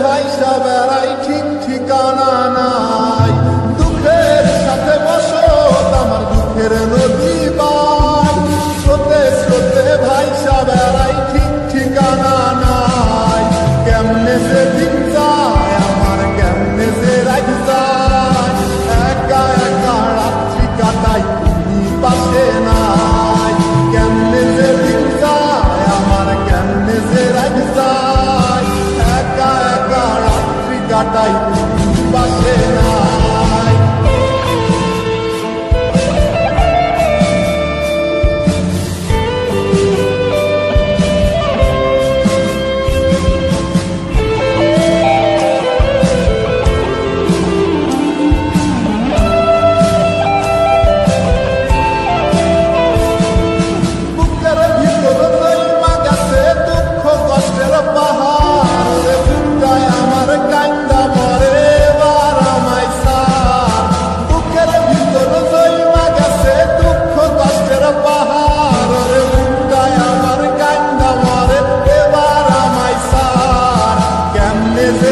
ভাইসা বেড়াই ঠিক ঠিকানা নাই। দুঃখের সাথে বসত আমার দুঃখের নদী বাই, স্রোতে স্রোতে ভাইসা বেড়াই ঠিক ঠিকানা নাই। কেমনে যে দিন যায় আমার, কেমনে যে রাত যায়, একা একা রাত্রি কাটাই তুমি পাশে নাই। কেমনে যে দিন যায় আমার, কেমনে যে রাত যায়, একা একা রাত্রি কাটাই তুমি পাশে নাই। বুকের ভিতর নইমা গেছে দুঃখ কষ্টের পাহাড়, রে বুকটায় আমার কান্দা মরে এবার আমায় ছাড়। বুকের ভিতর নইমা গেছে দুঃখ কষ্টের পাহাড়, রে বুকটায় আমার কান্দা মরে এবার আমায় ছাড়। কেমনে যে